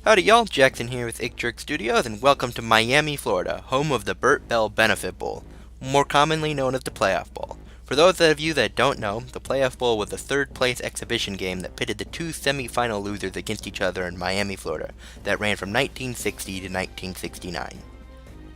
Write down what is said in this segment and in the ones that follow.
Howdy y'all, Jackson here with Jerk Studios, and welcome to Miami, Florida, home of the Bert Bell Benefit Bowl, more commonly known as the Playoff Bowl. For those of you that don't know, the Playoff Bowl was a third-place exhibition game that pitted the two semifinal losers against each other in Miami, Florida, that ran from 1960 to 1969.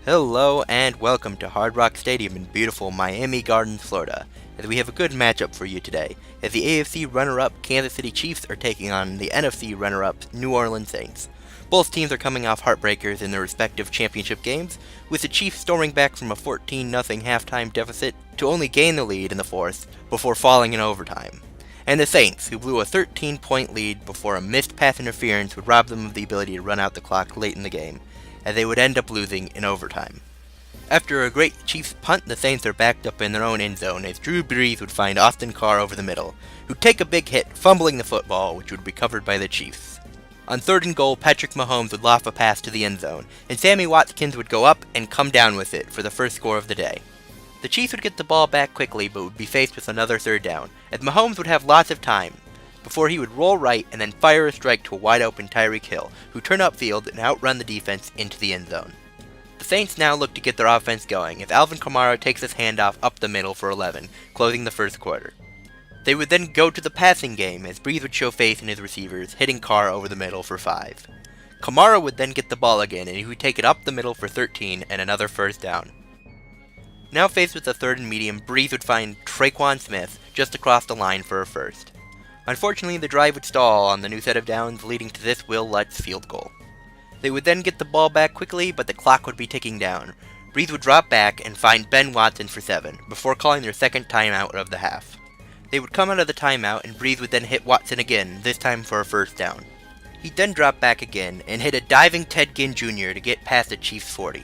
Hello and welcome to Hard Rock Stadium in beautiful Miami Gardens, Florida, as we have a good matchup for you today, as the AFC runner-up Kansas City Chiefs are taking on the NFC runner-up New Orleans Saints. Both teams are coming off heartbreakers in their respective championship games, with the Chiefs storming back from a 14-0 halftime deficit to only gain the lead in the fourth before falling in overtime. And the Saints, who blew a 13-point lead before a missed pass interference would rob them of the ability to run out the clock late in the game, as they would end up losing in overtime. After a great Chiefs punt, the Saints are backed up in their own end zone as Drew Brees would find Austin Carr over the middle, who'd take a big hit, fumbling the football, which would be covered by the Chiefs. On 3rd and goal, Patrick Mahomes would loft a pass to the end zone, and Sammy Watkins would go up and come down with it for the first score of the day. The Chiefs would get the ball back quickly, but would be faced with another third down, as Mahomes would have lots of time, before he would roll right and then fire a strike to a wide-open Tyreek Hill, who turn upfield and outrun the defense into the end zone. The Saints now look to get their offense going, as Alvin Kamara takes his handoff up the middle for 11, closing the first quarter. They would then go to the passing game, as Brees would show faith in his receivers, hitting Carr over the middle for 5. Kamara would then get the ball again, and he would take it up the middle for 13 and another first down. Now faced with a 3rd and medium, Brees would find Traquan Smith just across the line for a first. Unfortunately, the drive would stall on the new set of downs, leading to this Will Lutz field goal. They would then get the ball back quickly, but the clock would be ticking down. Brees would drop back and find Ben Watson for 7, before calling their second timeout of the half. They would come out of the timeout, and Brees would then hit Watson again, this time for a first down. He'd then drop back again, and hit a diving Ted Ginn Jr. to get past the Chiefs' 40.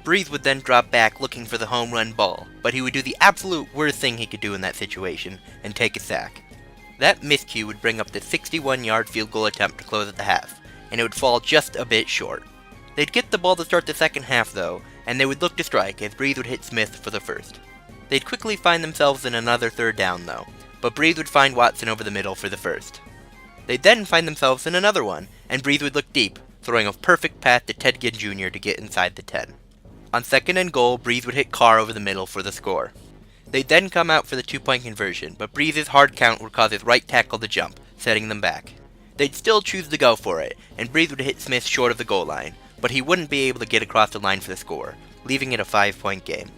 Brees would then drop back looking for the home run ball, but he would do the absolute worst thing he could do in that situation, and take a sack. That miscue would bring up the 61-yard field goal attempt to close at the half, and it would fall just a bit short. They'd get the ball to start the second half though, and they would look to strike as Brees would hit Smith for the first. They'd quickly find themselves in another third down though, but Brees would find Watson over the middle for the first. They'd then find themselves in another one, and Brees would look deep, throwing a perfect pass to Ted Ginn Jr. to get inside the 10. On 2nd and goal, Brees would hit Carr over the middle for the score. They'd then come out for the 2-point conversion, but Brees' hard count would cause his right tackle to jump, setting them back. They'd still choose to go for it, and Brees would hit Smith short of the goal line, but he wouldn't be able to get across the line for the score, leaving it a 5-point game.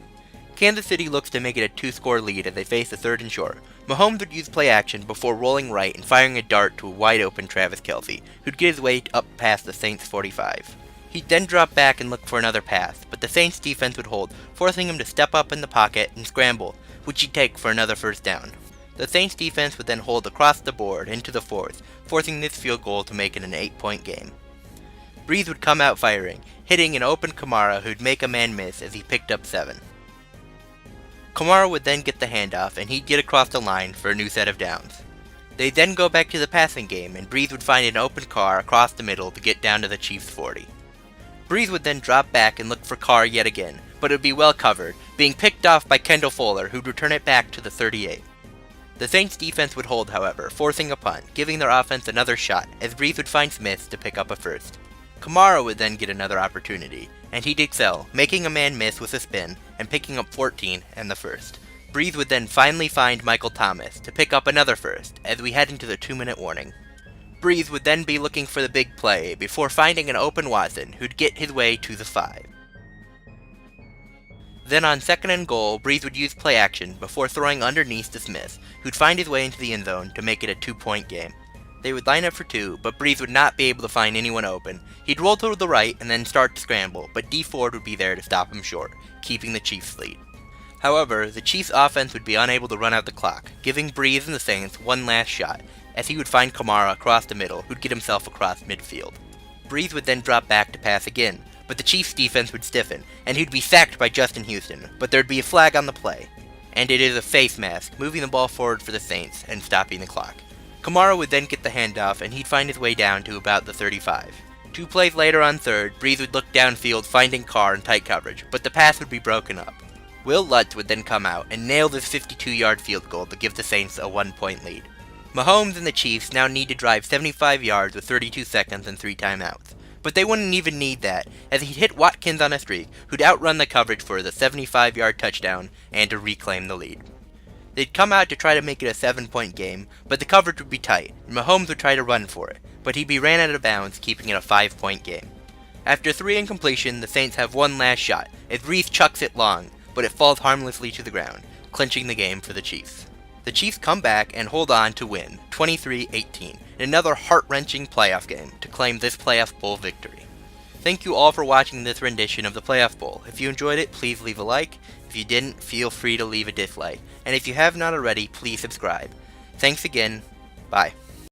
Kansas City looks to make it a 2-score lead as they face a 3rd and short. Mahomes would use play action before rolling right and firing a dart to a wide-open Travis Kelce, who'd get his way up past the Saints' 45. He'd then drop back and look for another pass, but the Saints' defense would hold, forcing him to step up in the pocket and scramble, which he'd take for another first down. The Saints' defense would then hold across the board into the fourth, forcing this field goal to make it an 8-point game. Brees would come out firing, hitting an open Kamara who'd make a man miss as he picked up 7. Kamara would then get the handoff, and he'd get across the line for a new set of downs. They'd then go back to the passing game, and Brees would find an open Carr across the middle to get down to the Chiefs' 40. Brees would then drop back and look for Carr yet again, but it would be well covered, being picked off by Kendall Fuller, who'd return it back to the 38. The Saints' defense would hold, however, forcing a punt, giving their offense another shot, as Brees would find Smith to pick up a first. Kamara would then get another opportunity, and he'd excel, making a man miss with a spin, and picking up 14 and the first. Brees would then finally find Michael Thomas to pick up another first, as we head into the 2-minute warning. Brees would then be looking for the big play, before finding an open Watson, who'd get his way to the 5. Then on 2nd and goal, Brees would use play action, before throwing underneath to Smith, who'd find his way into the end zone to make it a 2-point game. They would line up for 2, but Brees would not be able to find anyone open. He'd roll to the right and then start to scramble, but D Ford would be there to stop him short, keeping the Chiefs' lead. However, the Chiefs' offense would be unable to run out the clock, giving Brees and the Saints one last shot, as he would find Kamara across the middle, who'd get himself across midfield. Brees would then drop back to pass again, but the Chiefs' defense would stiffen, and he'd be sacked by Justin Houston, but there'd be a flag on the play. And it is a face mask, moving the ball forward for the Saints and stopping the clock. Kamara would then get the handoff, and he'd find his way down to about the 35. 2 plays later on 3rd, Brees would look downfield finding Carr in tight coverage, but the pass would be broken up. Will Lutz would then come out and nail this 52-yard field goal to give the Saints a 1-point lead. Mahomes and the Chiefs now need to drive 75 yards with 32 seconds and 3 timeouts. But they wouldn't even need that, as he'd hit Watkins on a streak, who'd outrun the coverage for the 75-yard touchdown and to reclaim the lead. They'd come out to try to make it a 7-point game, but the coverage would be tight, and Mahomes would try to run for it, but he'd be ran out of bounds, keeping it a 5-point game. After 3 incompletion, the Saints have one last shot, as Reese chucks it long, but it falls harmlessly to the ground, clinching the game for the Chiefs. The Chiefs come back and hold on to win, 23-18, in another heart-wrenching playoff game to claim this playoff bowl victory. Thank you all for watching this rendition of the Playoff Bowl. If you enjoyed it, please leave a like. If you didn't, feel free to leave a dislike. And if you have not already, please subscribe. Thanks again. Bye.